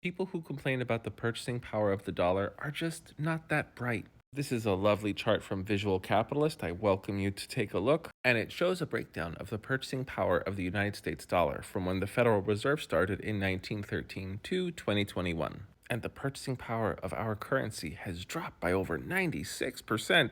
People who complain about the purchasing power of the dollar are just not that bright. This is a lovely chart from Visual Capitalist. I welcome you to take a look. And it shows a breakdown of the purchasing power of the United States dollar from when the Federal Reserve started in 1913 to 2021. And the purchasing power of our currency has dropped by over 96%.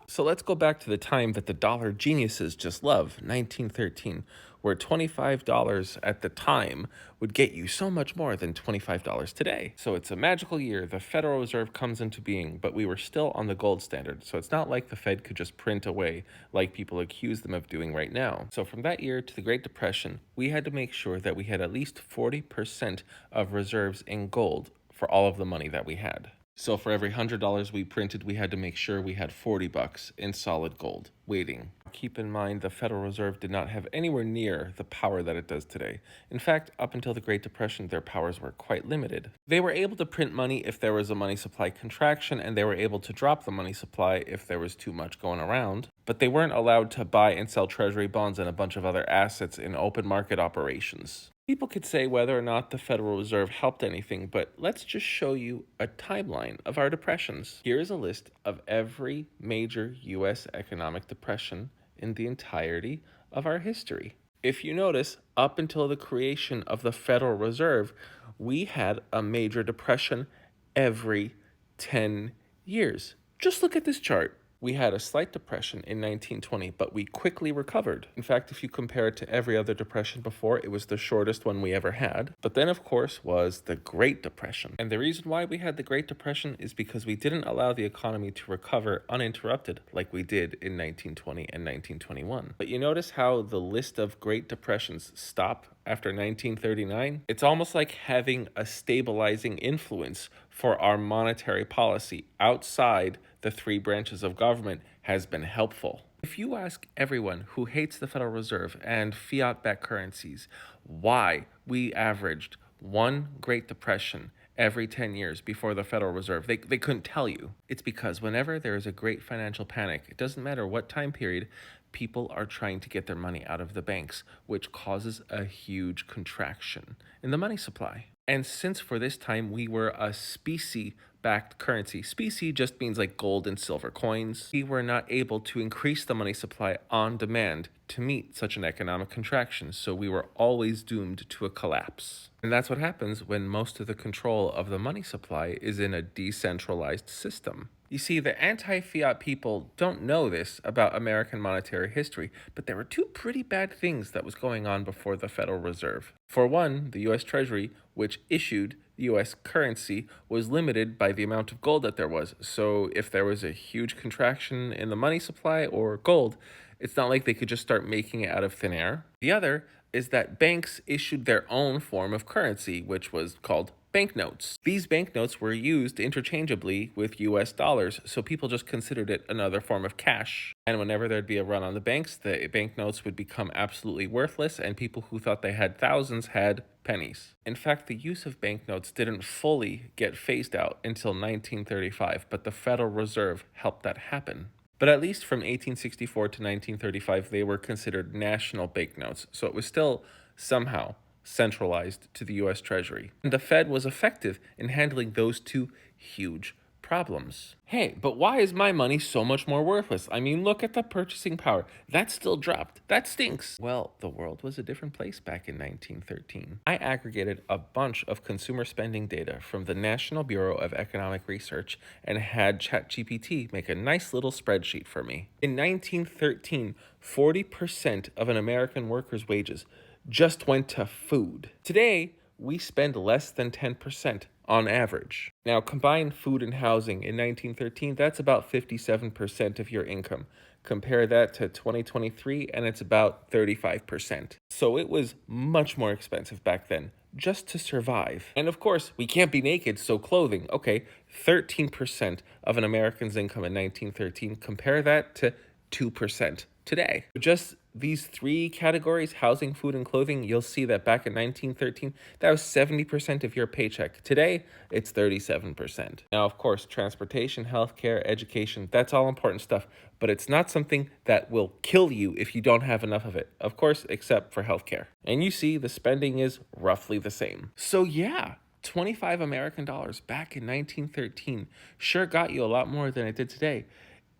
So let's go back to the time that the dollar geniuses just love, 1913, where $25 at the time would get you so much more than $25 today. So it's a magical year. The Federal Reserve comes into being, but we were still on the gold standard. So it's not like the Fed could just print away like people accuse them of doing right now. So from that year to the Great Depression, we had to make sure that we had at least 40% of reserves in gold for all of the money that we had. So for every $100 we printed, we had to make sure we had $40 in solid gold waiting. Keep in mind, the Federal Reserve did not have anywhere near the power that it does today. In fact, up until the Great Depression, their powers were quite limited. They were able to print money if there was a money supply contraction, and they were able to drop the money supply if there was too much going around. But they weren't allowed to buy and sell treasury bonds and a bunch of other assets in open market operations. People could say whether or not the Federal Reserve helped anything, but let's just show you a timeline of our depressions. Here is a list of every major U.S. economic depression in the entirety of our history. If you notice, up until the creation of the Federal Reserve, we had a major depression every 10 years. Just look at this chart. We had a slight depression in 1920, but we quickly recovered. In fact, if you compare it to every other depression before, it was the shortest one we ever had. But then, of course, was the Great Depression. And the reason why we had the Great Depression is because we didn't allow the economy to recover uninterrupted like we did in 1920 and 1921. But you notice how the list of Great Depressions stop after 1939? It's almost like having a stabilizing influence for our monetary policy outside the three branches of government has been helpful. If you ask everyone who hates the Federal Reserve and fiat-backed currencies why we averaged one Great Depression every 10 years before the Federal Reserve, they couldn't tell you. It's because whenever there is a great financial panic, it doesn't matter what time period, people are trying to get their money out of the banks, which causes a huge contraction in the money supply. And since for this time we were a specie-backed currency, specie just means like gold and silver coins, we were not able to increase the money supply on demand to meet such an economic contraction, so we were always doomed to a collapse. And that's what happens when most of the control of the money supply is in a decentralized system. You see, the anti-fiat people don't know this about American monetary history, but there were two pretty bad things that was going on before the Federal Reserve. For one, the U.S. Treasury, which issued the U.S. currency, was limited by the amount of gold that there was. So if there was a huge contraction in the money supply or gold, it's not like they could just start making it out of thin air. The other is that banks issued their own form of currency, which was called banknotes. These banknotes were used interchangeably with US dollars, so people just considered it another form of cash. And whenever there'd be a run on the banks, the banknotes would become absolutely worthless, and people who thought they had thousands had pennies. In fact, the use of banknotes didn't fully get phased out until 1935, but the Federal Reserve helped that happen. But at least from 1864 to 1935, they were considered national banknotes, so it was still somehow centralized to the US Treasury. And the Fed was effective in handling those two huge problems. Hey, but why is my money so much more worthless? I mean, look at the purchasing power. That still dropped. That stinks. Well, the world was a different place back in 1913. I aggregated a bunch of consumer spending data from the National Bureau of Economic Research and had ChatGPT make a nice little spreadsheet for me. In 1913, 40% of an American worker's wages just went to food. Today, we spend less than 10% on average. Now, combine food and housing in 1913, that's about 57% of your income. Compare that to 2023, and it's about 35%. So it was much more expensive back then just to survive. And of course, we can't be naked, so clothing. Okay, 13% of an American's income in 1913. Compare that to 2% today. Just these three categories, housing, food, and clothing, you'll see that back in 1913, that was 70% of your paycheck. Today, it's 37%. Now, of course, transportation, healthcare, education, that's all important stuff, but it's not something that will kill you if you don't have enough of it. Of course, except for healthcare. And you see the spending is roughly the same. So yeah, 25 American dollars back in 1913 sure got you a lot more than it did today.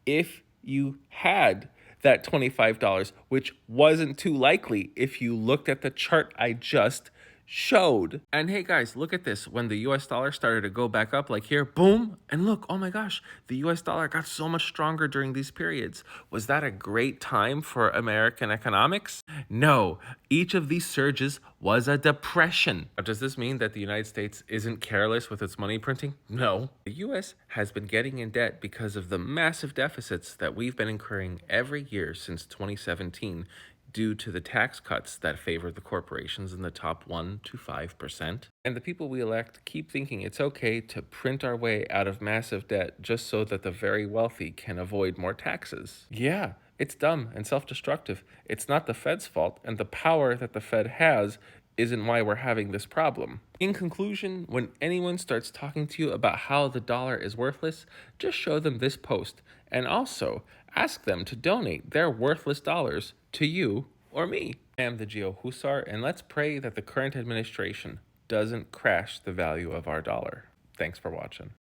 If you had that $25, which wasn't too likely if you looked at the chart I just showed. And hey guys, look at this. When the US dollar started to go back up like here, boom, and look, oh my gosh, the US dollar got so much stronger during these periods. Was that a great time for American economics? No, each of these surges was a depression. Does this mean that the United States isn't careless with its money printing? No. The US has been getting in debt because of the massive deficits that we've been incurring every year since 2017 due to the tax cuts that favor the corporations in the top 1 to 5%. And the people we elect keep thinking it's okay to print our way out of massive debt just so that the very wealthy can avoid more taxes. Yeah, it's dumb and self-destructive. It's not the Fed's fault, and the power that the Fed has isn't why we're having this problem. In conclusion, when anyone starts talking to you about how the dollar is worthless, just show them this post, and also ask them to donate their worthless dollars to you or me. I am the Geo Husar, and let's pray that the current administration doesn't crash the value of our dollar. Thanks for watching.